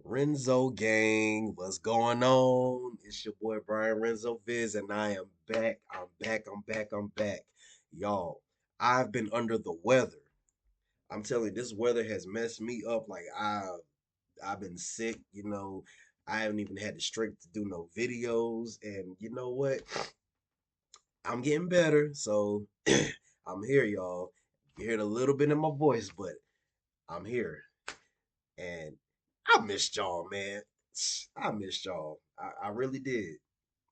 Renzo gang, what's going on? It's your boy Brian Renzo Viz, and I am back. I'm back. Y'all, I've been under the weather. I'm telling you, this weather has messed me up. I've been sick, I haven't even had the strength to do no videos. And you know what? I'm getting better. So I'm here, y'all. You heard a little bit in my voice, but I'm here. And I missed y'all, man. I missed y'all. I really did.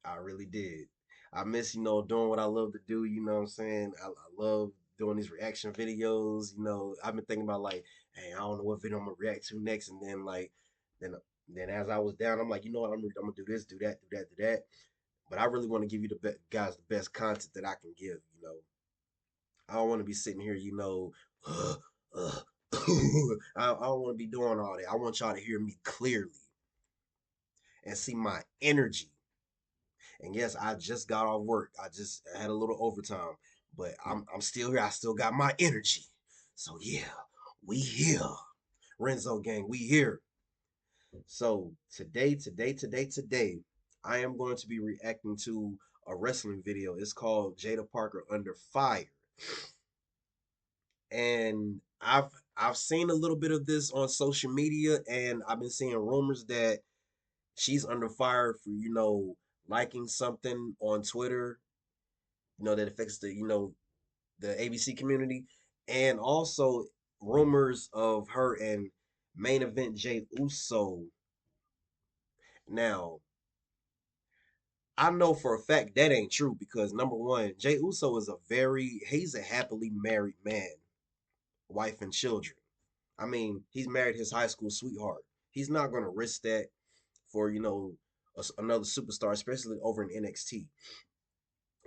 I really did. I miss, doing what I love to do. You know what I'm saying? I love doing these reaction videos. I've been thinking about like, hey, I don't know what video I'm gonna react to next, and then then then as I was down, I'm like, you know what? I'm gonna do this, do that, do that, do that. But I really want to give you guys the best content that I can give. I don't want to be sitting here, uh, I don't want to be doing all that. I want y'all to hear me clearly and see my energy. And yes, I just got off work. I just had a little overtime, but I'm still here. I still got my energy. So yeah, we here. Renzo gang, we here. So today, I am going to be reacting to a wrestling video. It's called Jada Parker Under Fire. And I've seen a little bit of this on social media, and I've been seeing rumors that she's under fire for liking something on Twitter, that affects the ABC community, and also rumors of her and main event Jay Uso. Now, I know for a fact that ain't true because number one, Jay Uso is he's a happily married man, wife and children. I mean, he's married his high school sweetheart. He's not gonna risk that for another superstar, especially over in NXT.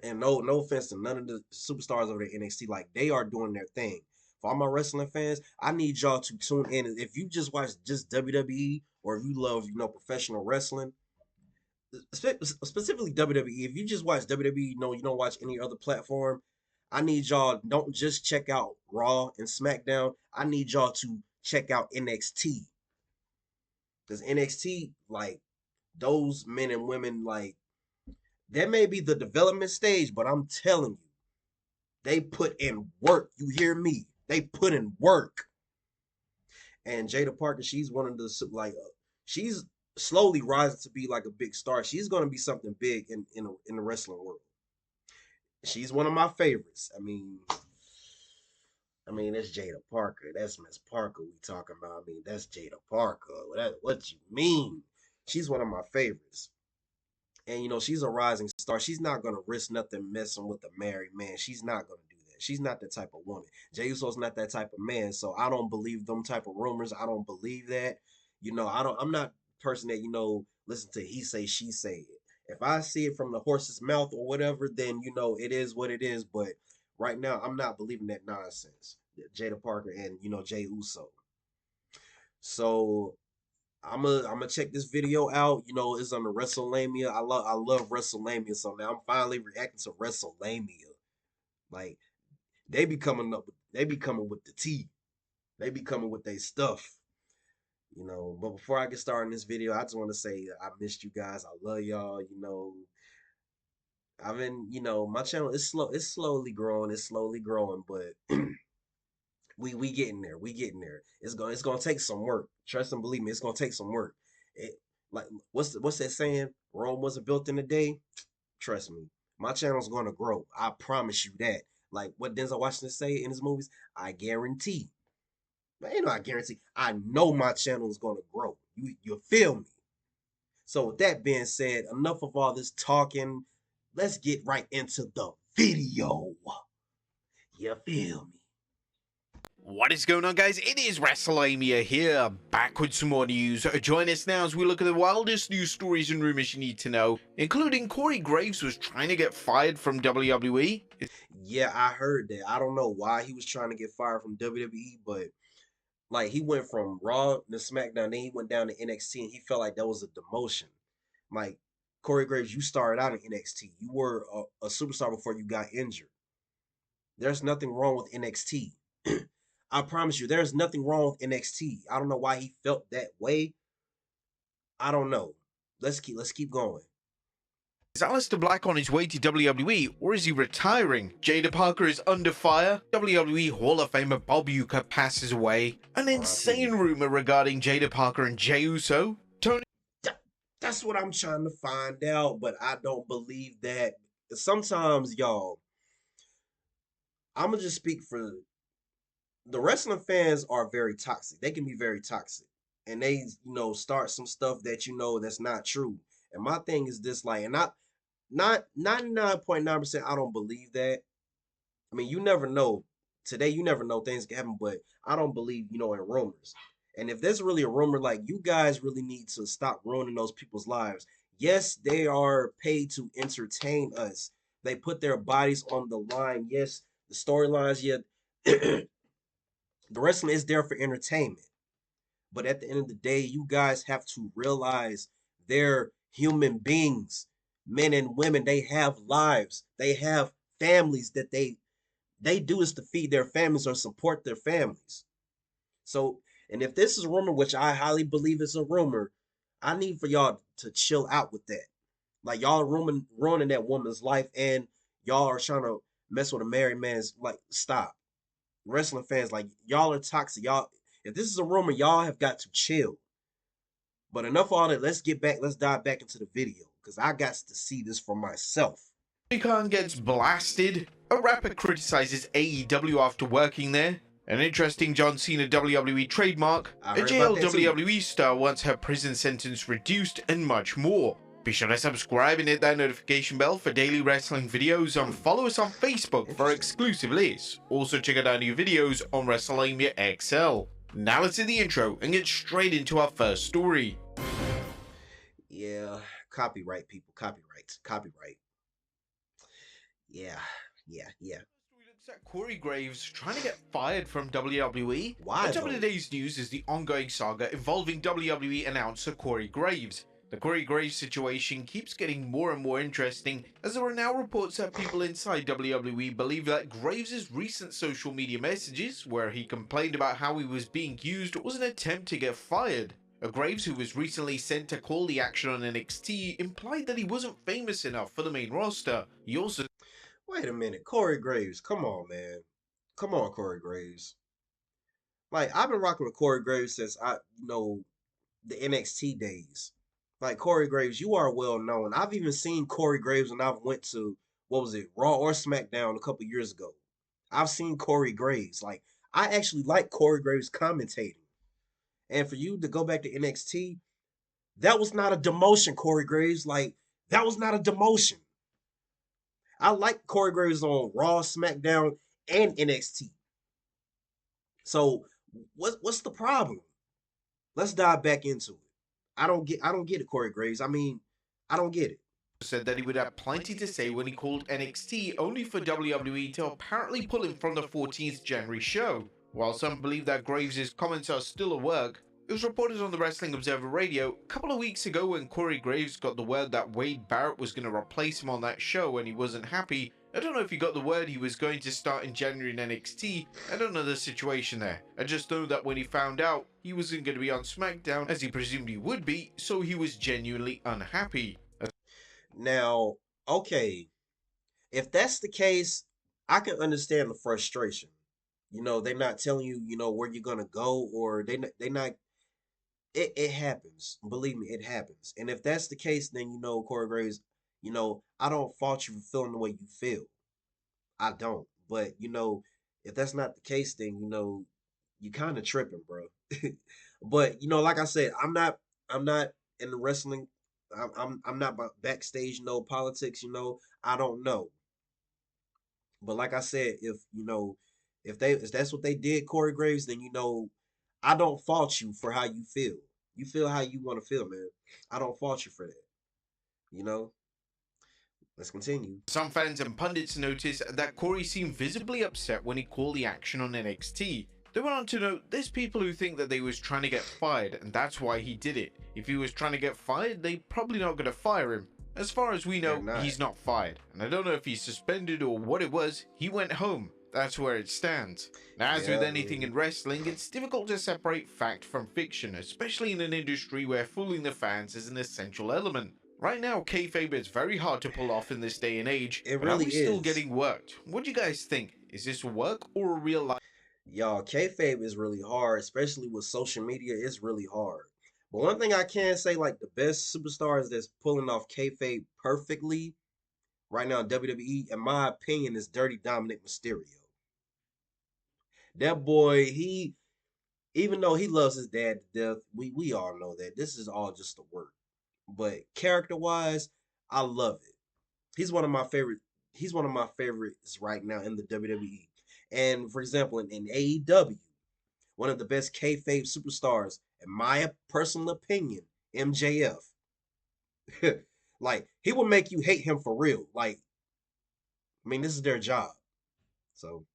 And no offense to none of the superstars over there in NXT, like they are doing their thing. For all my wrestling fans, I need y'all to tune in. If you just watch just WWE or if you love professional wrestling, specifically WWE, if you just watch WWE, you don't watch any other platform. I need y'all don't just check out Raw and SmackDown. I need y'all to check out NXT because NXT, like those men and women, like that may be the development stage, but I'm telling you, they put in work. You hear me? They put in work. And Jada Parker, she's one of the she's slowly rising to be like a big star. She's going to be something big in the wrestling world. She's one of my favorites. I mean, that's Jada Parker. That's Miss Parker we talking about. I mean, that's Jada Parker. What you mean? She's one of my favorites. And she's a rising star. She's not gonna risk nothing messing with a married man. She's not gonna do that. She's not that type of woman. Jay Uso's not that type of man. So I don't believe them type of rumors. I don't believe that. I'm not a person that listen to he say she say it. If I see it from the horse's mouth or whatever, then it is what it is. But right now, I'm not believing that nonsense. Jada Parker and Jay Uso. So I'm gonna check this video out. It's on the WrestleMania. I love WrestleMania. So now I'm finally reacting to WrestleMania. Like they be coming with the tea. They be coming with their stuff. But before I get started in this video, I just want to say I missed you guys. I love y'all. I've been, my channel is slow. It's slowly growing. It's slowly growing, but we getting there. We getting there. It's gonna take some work. Trust and believe me, it's gonna take some work. It like what's that saying? Rome wasn't built in a day. Trust me, my channel's gonna grow. I promise you that. Like what Denzel Washington say in his movies, I guarantee. But I guarantee. I know my channel is gonna grow. You feel me? So with that being said, enough of all this talking. Let's get right into the video. You feel me? What is going on, guys? It is WrestleMania here, back with some more news. Join us now as we look at the wildest news stories and rumors you need to know, including Corey Graves was trying to get fired from WWE. Yeah, I heard that. I don't know why he was trying to get fired from WWE, but like he went from Raw to SmackDown, then he went down to NXT, and he felt like that was a demotion. Like Corey Graves, you started out in NXT. You were a superstar before you got injured. There's nothing wrong with NXT. I promise you, there's nothing wrong with NXT. I don't know why he felt that way. I don't know. Let's keep going. Is Aleister Black on his way to WWE, or is he retiring? Jaida Parker is under fire. WWE Hall of Famer Bob Uecker passes away. An insane R.I.P. rumor regarding Jaida Parker and Jey Uso. Tony That's what I'm trying to find out, but I don't believe that. Sometimes, y'all, I'm gonna just speak for the wrestling fans are very toxic. They can be very toxic, and they start some stuff that that's not true. And my thing is this, like, and not 99.9%. I don't believe that. I mean, you never know. Today, you never know, things can happen, but I don't believe, in rumors. And if there's really a rumor, like, you guys really need to stop ruining those people's lives. Yes, they are paid to entertain us. They put their bodies on the line. Yes, the storylines, yeah. The wrestling is there for entertainment. But at the end of the day, you guys have to realize they're human beings. Men and women, they have lives. They have families that they do this to feed their families or support their families. So, and if this is a rumor, which I highly believe is a rumor, I need for y'all to chill out with that. Like, y'all ruining that woman's life, and y'all are trying to mess with a married man's, like, stop. Wrestling fans, like, y'all are toxic. Y'all, if this is a rumor, y'all have got to chill. But enough of all that. Let's dive back into the video because I got to see this for myself. Khan gets blasted. A rapper criticizes AEW after working there. An interesting John Cena WWE trademark. A jail WWE star wants her prison sentence reduced, and much more. Be sure to subscribe and hit that notification bell for daily wrestling videos, and follow us on Facebook for exclusive lists. Also check out our new videos on WrestleMania XL. Now let's hit the intro and get straight into our first story. Yeah, copyright, people. Copyright. Yeah. We looked at Corey Graves trying to get fired from WWE. Why? On top of today's news is the ongoing saga involving WWE announcer Corey Graves. The Corey Graves situation keeps getting more and more interesting, as there are now reports that people inside WWE believe that Graves' recent social media messages, where he complained about how he was being used, was an attempt to get fired. Graves, who was recently sent to call the action on NXT, implied that he wasn't famous enough for the main roster. He also... Wait a minute, Corey Graves. Come on, man. Come on, Corey Graves. Like, I've been rocking with Corey Graves since the NXT days. Like, Corey Graves, you are well known. I've even seen Corey Graves when I went to, what was it, Raw or SmackDown a couple years ago. I've seen Corey Graves. Like, I actually like Corey Graves commentating. And for you to go back to NXT, that was not a demotion, Corey Graves. Like, that was not a demotion. I like Corey Graves on Raw, SmackDown, and NXT. So what's the problem? Let's dive back into it. I don't get it, Corey Graves. I mean, I don't get it. said that he would have plenty to say when he called NXT, only for WWE to apparently pull him from the 14th January show. While some believe that Graves' comments are still at work, it was reported on the Wrestling Observer Radio a couple of weeks ago when Corey Graves got the word that Wade Barrett was going to replace him on that show and he wasn't happy. I don't know if he got the word he was going to start in January in NXT. I don't know the situation there. I just know that when he found out he wasn't going to be on SmackDown, as he presumed he would be, so he was genuinely unhappy. Now, okay, if that's the case, I can understand the frustration. They're not telling you, where you're gonna go, or they not. It happens. Believe me, it happens. And if that's the case, then Corey Graves, I don't fault you for feeling the way you feel. I don't. But if that's not the case, then you kind of tripping, bro. But like I said, I'm not in the wrestling. I'm not backstage, politics. I don't know. But like I said, if that's what they did, Corey Graves, then I don't fault you for how you feel. You feel how you want to feel, man. I don't fault you for that. You know. Let's continue. Some fans and pundits noticed that Corey seemed visibly upset when he called the action on NXT. They went on to note there's people who think that they was trying to get fired and that's why he did it. If he was trying to get fired, they probably not going to fire him. As far as we They're know, not. he's not fired, and I don't know if he's suspended or what it was. He went home. That's where it stands. Now, as with Yeah, anything in wrestling, it's difficult to separate fact from fiction, especially in an industry where fooling the fans is an essential element. Right now, kayfabe is very hard to pull off in this day and age, it but are really we still is. getting worked? What do you guys think? Is this work or a real life Y'all, kayfabe is really hard, especially with social media. It's really hard. But one thing I can say, like the best superstars that's pulling off kayfabe perfectly right now in WWE, in my opinion, is Dirty Dominic Mysterio. That boy, he even though he loves his dad to death, we all know that this is all just a work. But character wise, I love it. He's one of my favorite. He's one of my favorites right now in the WWE. And for example, in AEW, one of the best kayfabe superstars, in my personal opinion, MJF. Like he will make you hate him for real. Like I mean, this is their job. So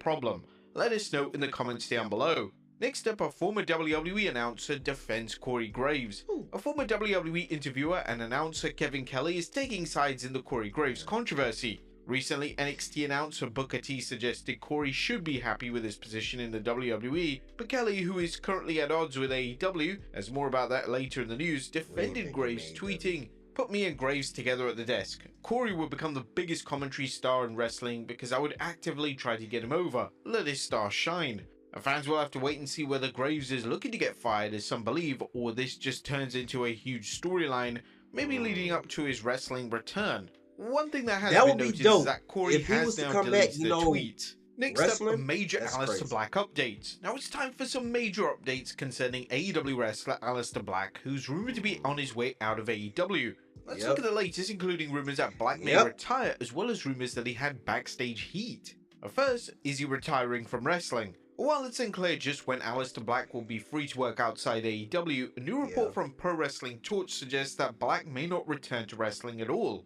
problem? Let us know in the comments down below. Next up, a former WWE announcer defends Corey Graves. whew, A former WWE interviewer and announcer, Kevin Kelly, is taking sides in the Corey Graves controversy. Recently, NXT announcer Booker T suggested Corey should be happy with his position in the WWE, but Kelly, who is currently at odds with AEW, as more about that later in the news, we ain't defended picking Graves, AEW. tweeting, "Put me and Graves together at the desk. Corey would become the biggest commentary star in wrestling because I would actively try to get him over. Let his star shine." And fans will have to wait and see whether Graves is looking to get fired, as some believe, or this just turns into a huge storyline, maybe leading Mm. up to his wrestling return. One thing that has That been would be noted is dope that Corey if he has was to now come back. deleted You the know, tweet. Next up, a wrestling. major That's Aleister crazy. Black update. Now it's time for some major updates concerning AEW wrestler Aleister Black, who's rumored to be on his way out of AEW. Let's look Yep. at the latest, including rumors that Black may Yep. retire, as well as rumors that he had backstage heat. First, is he retiring from wrestling? While it's unclear just when Aleister Black will be free to work outside AEW, a new Yeah. report from Pro Wrestling Torch suggests that Black may not return to wrestling at all.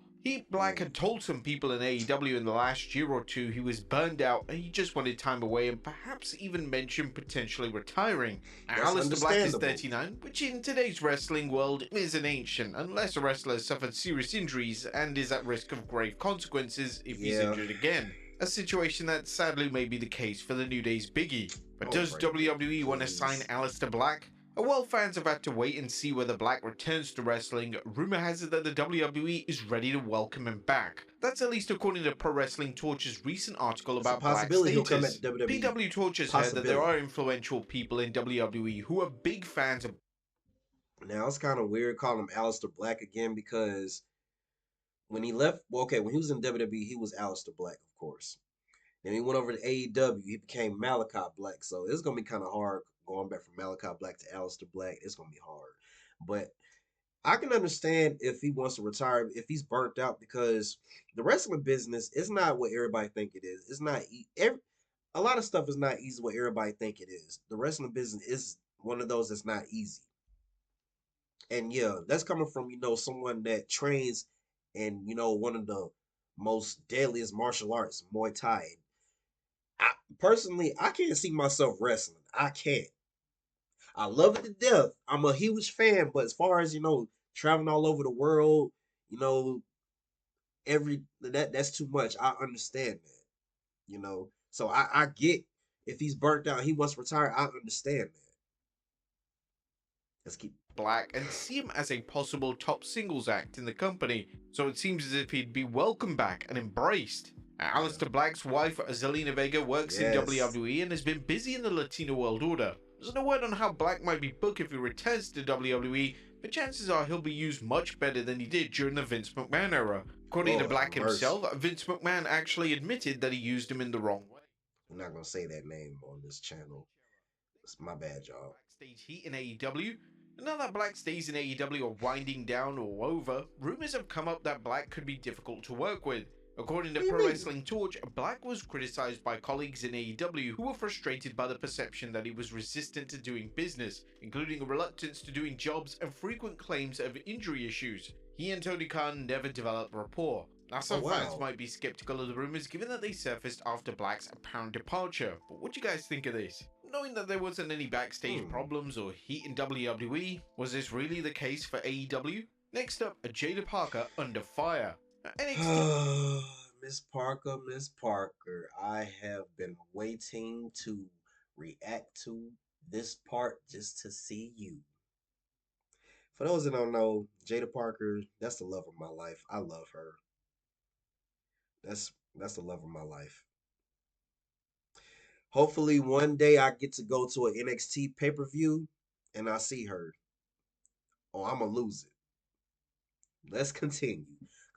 Black Mm. had told some people in AEW in the last year or two he was burned out and he just wanted time away, and perhaps even mentioned potentially retiring. That's Aleister Black is understandable. 39, which in today's wrestling world is an ancient, unless a wrestler has suffered serious injuries and is at risk of grave consequences if he's Yeah. injured again. A situation that sadly may be the case for the New Day's Biggie. But Oh, does bring it back, WWE want to sign please. Aleister Black? While fans have had to wait and see whether Black returns to wrestling, rumor has it that the WWE is ready to welcome him back. That's at least according to Pro Wrestling Torch's recent article It's a about Black's possibility he'll come back status. to WWE. PW Torch has heard that there Possibility. are influential people in WWE who are big fans of Now it's kind of weird calling him Aleister Black again because when he left, well, okay, when he was in WWE, he was Aleister Black, of course. Then he went over to AEW, he became Malachi Black. So it's gonna be kind of hard going back from Malachi Black to Aleister Black. It's gonna be hard, but I can understand if he wants to retire, if he's burnt out, because the wrestling business is not what everybody think it is. It's not a lot of stuff is not easy what everybody think it is. The wrestling business is one of those that's not easy. And yeah, that's coming from, someone that trains in, one of the most deadliest martial arts, Muay Thai. I personally, I can't see myself wrestling. I can't. I love it to death. I'm a huge fan, but as far as, traveling all over the world, you know, that's too much. I understand that, So I get if he's burnt out, he wants to retire. I understand that. Let's keep. Black and see him as a possible top singles act in the company, so it seems as if he'd be welcomed back and embraced. Yeah. Aleister Black's wife, Zelina Vega, works in Yes. WWE and has been busy in the Latino world order. There's no word on how Black might be booked if he returns to WWE, but chances are he'll be used much better than he did during the Vince McMahon era. According to Lord have Black mercy. himself, Vince McMahon actually admitted that he used him in the wrong way. We're not gonna say that name on this channel. It's my bad, y'all. Backstage heat in AEW. And now that Black's days in AEW are winding down or over, rumors have come up that Black could be difficult to work with. According to What do you Pro mean? Wrestling Torch, Black was criticized by colleagues in AEW who were frustrated by the perception that he was resistant to doing business, including a reluctance to doing jobs and frequent claims of injury issues. He and Tony Khan never developed rapport. Now, Oh some fans wow. might be skeptical of the rumors given that they surfaced after Black's apparent departure, but what do you guys think of this? Knowing that there wasn't any backstage Hmm. problems or heat in WWE, was this really the case for AEW? Next up, Jada Parker under fire. NXT Miss Parker, Miss Parker, I have been waiting to react to this part just to see you. For those that don't know, Jada Parker, that's the love of my life. I love her. That's the love of my life. Hopefully one day I get to go to an NXT pay-per-view and I see her. Oh, I'm gonna lose it. Let's continue.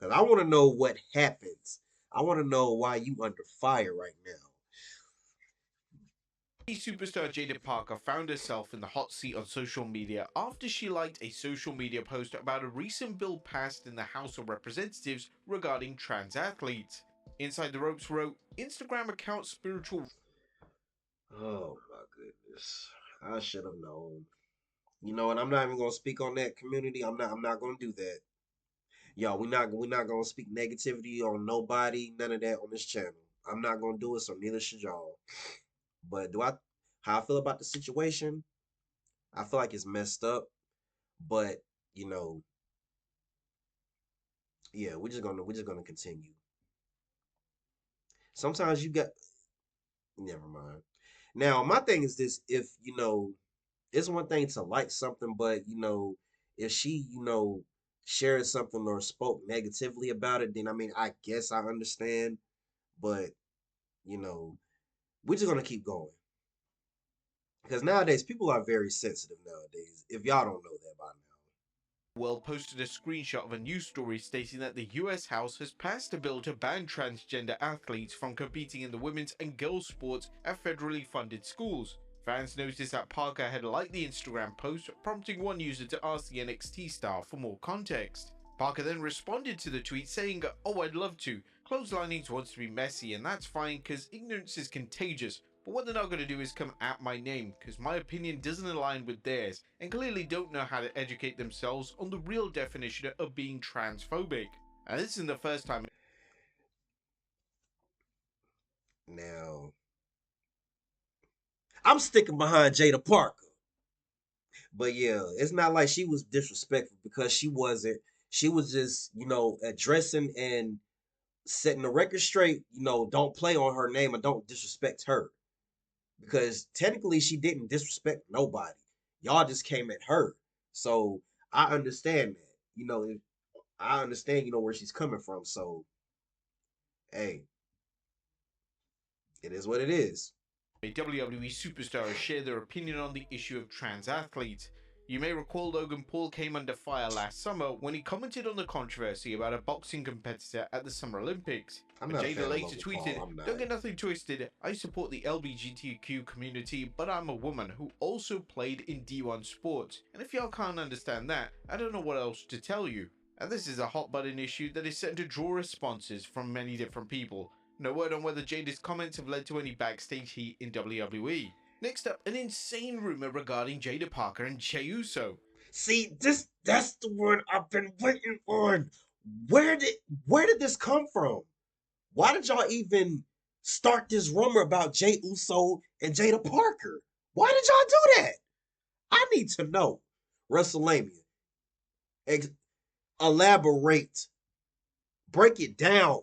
Cause I want to know what happens. I want to know why you under fire right now. superstar Jada Parker found herself in the hot seat on social media after she liked a social media post about a recent bill passed in the House of Representatives regarding trans athletes. Inside the Ropes wrote, Instagram account Spiritual Oh my goodness. I should have known. You know, and I'm not even gonna speak on that community. I'm not gonna do that. Y'all, we're not gonna speak negativity on nobody, none of that on this channel. I'm not gonna do it, so neither should y'all. But do I how I feel about the situation? I feel like it's messed up, but you know, yeah, we're just gonna continue. Sometimes you got never mind. Now, my thing is this: if it's one thing to like something, but if she shared something or spoke negatively about it, then I mean, I guess I understand. But you know, we're just gonna keep going because nowadays people are very sensitive nowadays. If y'all don't know that by now. World posted a screenshot of a news story stating that the US House has passed a bill to ban transgender athletes from competing in the women's and girls' sports at federally funded schools. Fans noticed that Parker had liked the Instagram post, prompting one user to ask the NXT star for more context. Parker then responded to the tweet saying, "Oh, I'd love to. Clotheslining wants to be messy, and that's fine because ignorance is contagious. But what they're not going to do is come at my name, because my opinion doesn't align with theirs, and clearly don't know how to educate themselves on the real definition of being transphobic." And this isn't the first time. Now, I'm sticking behind Jada Parker. But yeah, it's not like she was disrespectful because she wasn't. She was just, addressing and setting the record straight. Don't play on her name and don't disrespect her because technically she didn't disrespect nobody. Y'all just came at her. So I understand that. I understand, where she's coming from. So, hey, it is what it is. WWE superstars share their opinion on the issue of trans athletes. You may recall Logan Paul came under fire last summer when he commented on the controversy about a boxing competitor at the Summer Olympics. I'm But not a Jada fan of later Logan Paul. tweeted, I'm "Don't not. get nothing twisted, I support the LGBTQ community, but I'm a woman who also played in D1 sports. And if y'all can't understand that, I don't know what else to tell you." And this is a hot button issue that is set to draw responses from many different people. No word on whether Jada's comments have led to any backstage heat in WWE. Next up, an insane rumor regarding Jada Parker and Jey Uso. See, that's the word I've been waiting on. Where did where did this come from? Why did y'all even start this rumor about Jay Uso and Jada Parker? Why did y'all do that? I need to know. WrestleMania. Ex- elaborate. Break it down.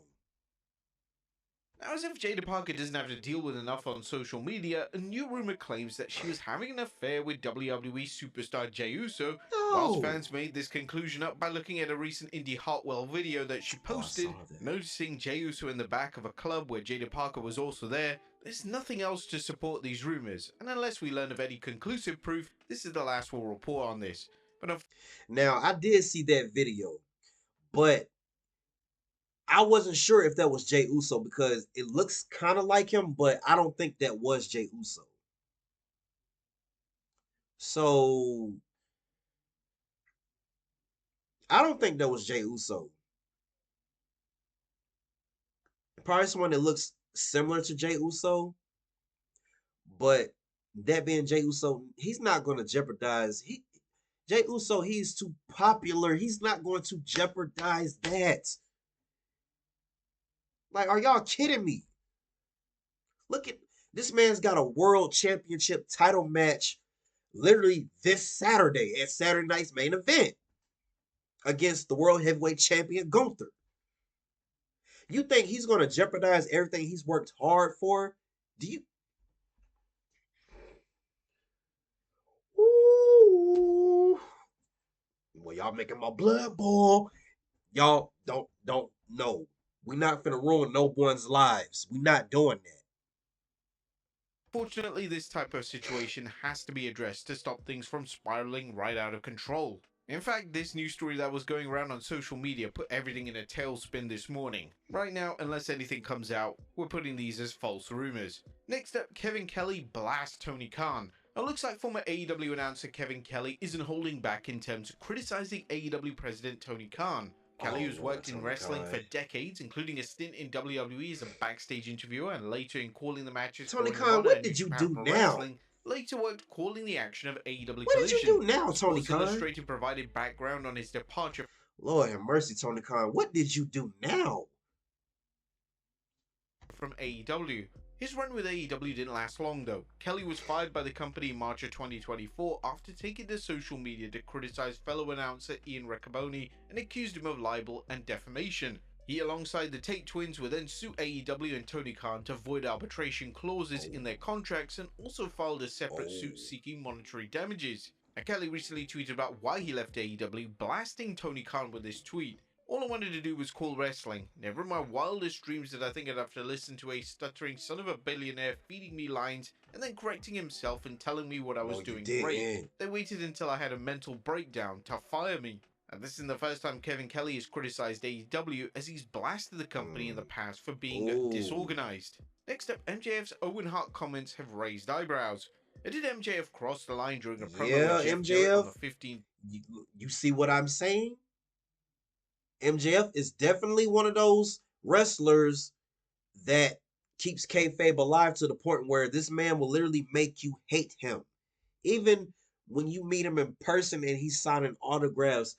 Now, as if Jada Parker doesn't have to deal with enough on social media, a new rumor claims that she was having an affair with WWE superstar Jey Uso, whilst No. fans made this conclusion up by looking at a recent Indy Hartwell video that she Oh, I posted, saw that. noticing Jey Uso in the back of a club where Jada Parker was also there. There's nothing else to support these rumors, and unless we learn of any conclusive proof, this is the last we'll report on this. But Now, I did see that video, but I wasn't sure if that was Jay Uso because it looks kind of like him, but I don't think that was Jay Uso. So I don't think that was Jay Uso. Probably someone that looks similar to Jay Uso, but that being Jay Uso, he's not going to jeopardize. Jay Uso, he's too popular. He's not going to jeopardize that. Like, are y'all kidding me? Look at this man's got a world championship title match literally this Saturday at Saturday night's main event. against the world heavyweight champion Gunther. You think he's going to jeopardize everything he's worked hard for? Do you? Ooh. Well, y'all making my blood boil. Y'all don't know. We not finna ruin no one's lives. We not doing that. Fortunately, this type of situation has to be addressed to stop things from spiraling right out of control. In fact, this news story that was going around on social media put everything in a tailspin this morning. Right now, unless anything comes out, we're putting these as false rumors. Next up, Kevin Kelly blasts Tony Khan. It looks like former AEW announcer Kevin Kelly isn't holding back in terms of criticizing AEW president Tony Khan. Kelly, Oh who's Lord, worked in Tony wrestling Khan. for decades, including a stint in WWE as a backstage interviewer and later in calling the matches for Tony Ring of Khan, Honor what and New did you Japan do Pro now? Wrestling, later worked calling the action of AEW What did you Collision. do now, Tony Sports Khan? Illustrated provided background on his departure Lord have mercy, Tony Khan. What did you do now? from AEW. His run with AEW didn't last long though. Kelly was fired by the company in March of 2024 after taking to social media to criticize fellow announcer Ian Riccoboni and accused him of libel and defamation. He, alongside the Tate twins, would then sue AEW and Tony Khan to void arbitration clauses Oh, in their contracts and also filed a separate oh, suit seeking monetary damages. Now, Kelly recently tweeted about why he left AEW, blasting Tony Khan with this tweet. All I wanted to do was call wrestling. Never in my wildest dreams did I think I'd have to listen to a stuttering son of a billionaire feeding me lines and then correcting himself and telling me what I no, was you doing great. didn't. They waited until I had a mental breakdown to fire me. And this isn't the first time Kevin Kelly has criticized AEW, as he's blasted the company in the Mm. past for being Oh, disorganized. Next up, MJF's Owen Hart comments have raised eyebrows. Did MJF cross the line during a promo with yeah, Jeff Jarrett on MJF. the 15th You see what I'm saying? MJF is definitely one of those wrestlers that keeps kayfabe alive to the point where this man will literally make you hate him. Even when you meet him in person and he's signing autographs,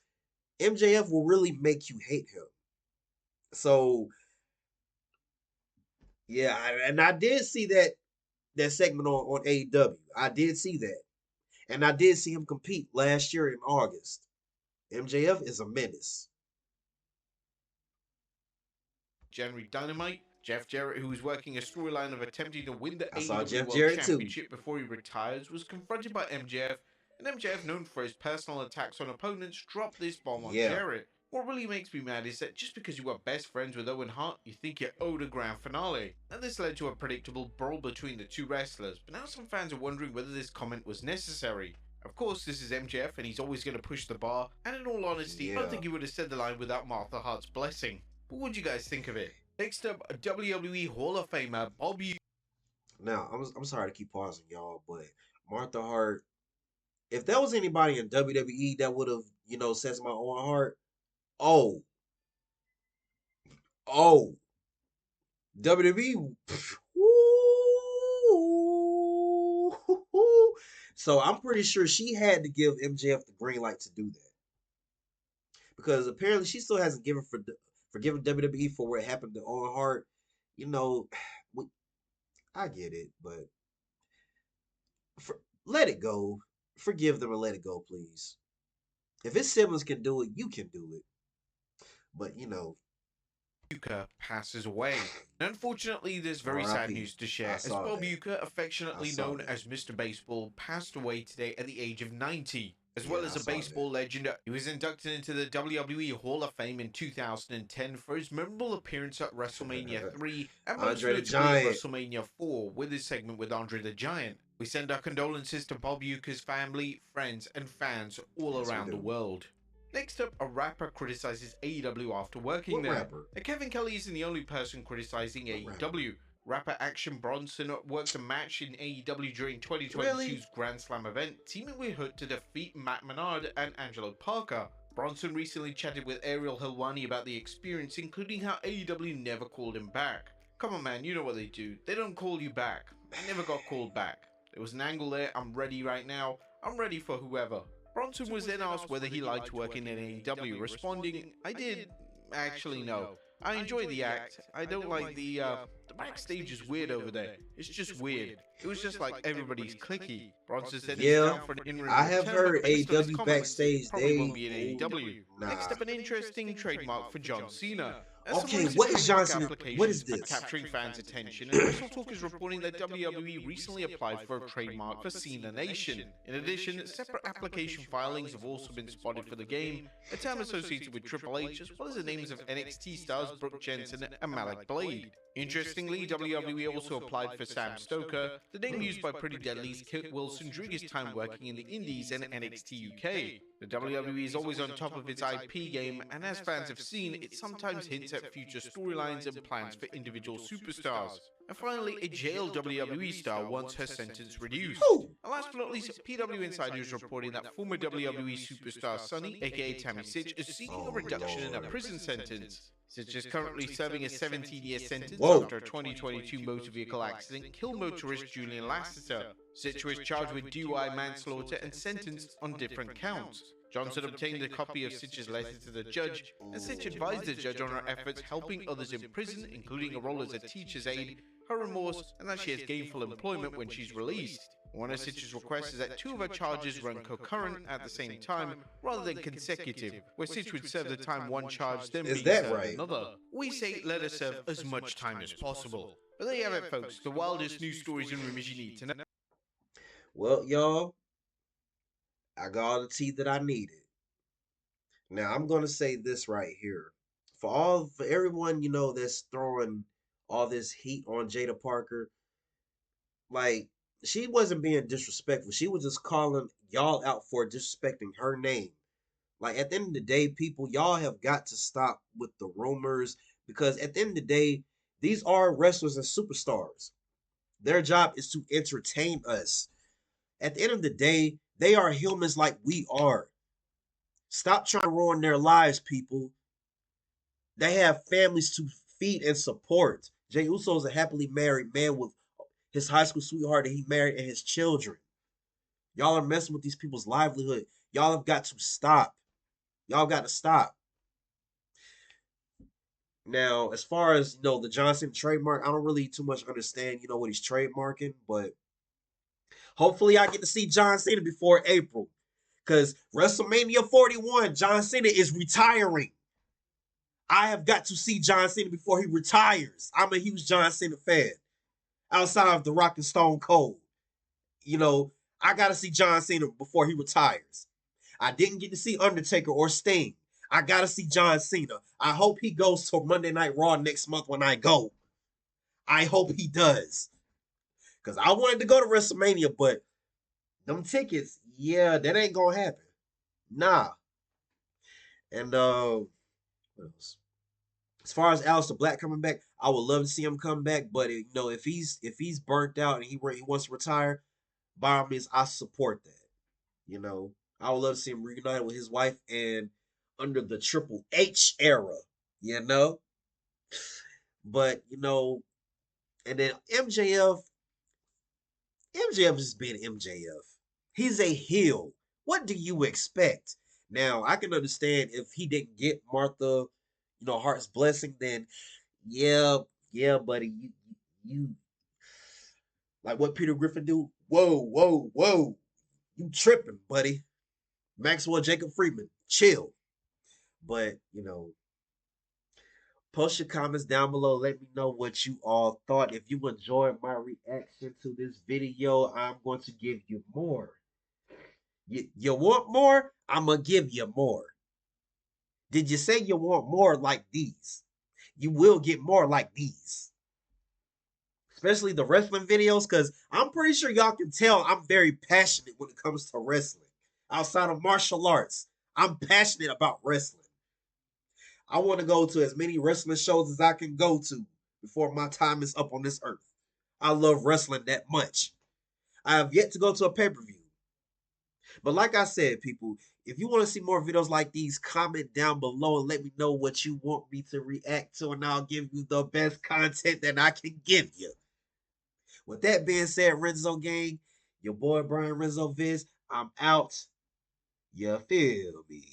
MJF will really make you hate him. So yeah, and I did see that segment on AEW. I did see that, and I did see him compete last year in August. MJF is a menace. January Dynamite, Jeff Jarrett, who was working a storyline of attempting to win the I saw AEW Jeff World Jarrett too. Championship before he retires, was confronted by MJF, and MJF, known for his personal attacks on opponents, dropped this bomb on Yeah, Jarrett. What really makes me mad is that just because you are best friends with Owen Hart, you think you're owed a grand finale. And this led to a predictable brawl between the two wrestlers, but now some fans are wondering whether this comment was necessary. Of course, this is MJF and he's always going to push the bar, and in all honesty, I don't yeah. think he would have said the line without Martha Hart's blessing. But what do you guys think of it? Next up, WWE Hall of Famer Bob Now I'm sorry to keep pausing, y'all, but Martha Hart. If there was anybody in WWE that would have, sets my own heart, oh, oh, WWE. So I'm pretty sure she had to give MJF the green light to do that because apparently she still hasn't given forgiven WWE for what happened to Owen Hart. You know, I get it, but let it go. Forgive them and let it go, please. If his siblings can do it, you can do it. But Uecker passes away. And unfortunately, there's very sad R.I.P. news to I share, as saw Bob that. Uecker, I affectionately saw known that. as Mr. Baseball, passed away today at the age of 90. As well Yeah, as I a saw that. baseball legend, he was inducted into the WWE Hall of Fame in 2010 for his memorable appearance at WrestleMania 3 and most Andre the notably at Giant. WrestleMania 4 with his segment with Andre the Giant. We send our condolences to Bob Uecker's family, friends, and fans all Yes, we around the do. world. Next up, a rapper criticizes AEW after working What there. rapper? Kevin Kelly isn't the only person criticizing What rapper? AEW. Rapper Action Bronson worked a match in AEW during Really? 2022's Grand Slam event, teaming with Hood to defeat Matt Menard and Angelo Parker. Bronson recently chatted with Ariel Helwani about the experience, including how AEW never called him back. Come on, man, you know what they do. They don't call you back. I never got called back. There was an angle there. I'm ready right now. I'm ready for whoever. Bronson was then asked whether he liked working in AEW, responding, I did. Actually, no. I enjoy the act. I don't like the The backstage is weird over there. It's just weird. It was just like everybody's clicky. Bronson said he's Yeah, down for an I in-ring have return, but heard based on his AW comments, it backstage. probably won't They, be in ooh, AEW. Next nah. up, an interesting trademark for John Cena. As some Okay, recent what is trademark Johnson? What is applications are this? capturing fans' attention, and WrestleTalk is reporting that WWE recently applied for a trademark for Cena Nation. In addition, separate application filings have also been spotted for the game, a term associated with Triple H, as well as the names of NXT stars Brooke Jensen and Malik Blade. Interestingly, WWE also applied for Sam Stoker, the name used by Pretty Deadly's Kit Wilson during his time working in the Indies and NXT UK. The WWE is always on top of its IP game, and as fans have seen, it sometimes hints at future storylines and plans for individual superstars. And finally, a jailed WWE star wants her sentence reduced. Who? And last but not least, PW Insider is reporting that former WWE superstar Sunny, aka Tammy Sitch, is seeking a Oh reduction in her Lord. prison sentence. Sitch is currently serving a 17-year sentence Whoa. after a 2022 motor vehicle accident killed motorist Julian Lasseter. Sitch was charged with DUI manslaughter and sentenced on different counts. Johnson obtained a copy of Sitch's letter to the judge, and Sitch advised the judge on her efforts helping others in prison, including a role as a teacher's aide, her remorse, and that she has gainful employment when she's released. One of Sitch's requests is that two of her charges run concurrent at the same time, rather than consecutive, where Sitch would serve the time one charge, then Is be that served right? another. We say let her serve as much time as possible. But there you have it, folks, the wildest news stories and rumors you need to know. Well, y'all, I got all the tea that I needed. Now I'm gonna say this right here. For everyone, that's throwing all this heat on Jada Parker, like she wasn't being disrespectful. She was just calling y'all out for disrespecting her name. Like at the end of the day, people, y'all have got to stop with the rumors because at the end of the day, these are wrestlers and superstars. Their job is to entertain us. At the end of the day, they are humans like we are. Stop trying to ruin their lives, people. They have families to feed and support. Jay Uso is a happily married man with his high school sweetheart that he married and his children. Y'all are messing with these people's livelihood. Y'all have got to stop. Y'all got to stop. Now, as far as the Johnson trademark, I don't really too much understand, what he's trademarking, but hopefully I get to see John Cena before April. Because WrestleMania 41, John Cena is retiring. I have got to see John Cena before he retires. I'm a huge John Cena fan. Outside of The Rock and Stone Cold. I got to see John Cena before he retires. I didn't get to see Undertaker or Sting. I got to see John Cena. I hope he goes to Monday Night Raw next month when I go. I hope he does. Because I wanted to go to WrestleMania, but them tickets, yeah, that ain't going to happen. Nah. And what else? As far as Aleister Black coming back, I would love to see him come back. But if he's burnt out and he wants to retire, by all means, I support that. I would love to see him reunited with his wife and under the Triple H era. You know, but and then MJF is being MJF. He's a heel. What do you expect? Now I can understand if he didn't get Martha, Hart's blessing, then yeah, yeah, buddy, you like what Peter Griffin do? Whoa, whoa, whoa. You tripping, buddy. Maxwell Jacob Friedman, chill. But, post your comments down below. Let me know what you all thought. If you enjoyed my reaction to this video, I'm going to give you more. You want more? I'm going to give you more. Did you say you want more like these? You will get more like these. Especially the wrestling videos, because I'm pretty sure y'all can tell I'm very passionate when it comes to wrestling. Outside of martial arts, I'm passionate about wrestling. I want to go to as many wrestling shows as I can go to before my time is up on this earth. I love wrestling that much. I have yet to go to a pay-per-view. But like I said, people, if you want to see more videos like these, comment down below and let me know what you want me to react to, and I'll give you the best content that I can give you. With that being said, Renzo Gang, your boy Brian Renzo Viz, I'm out. You feel me?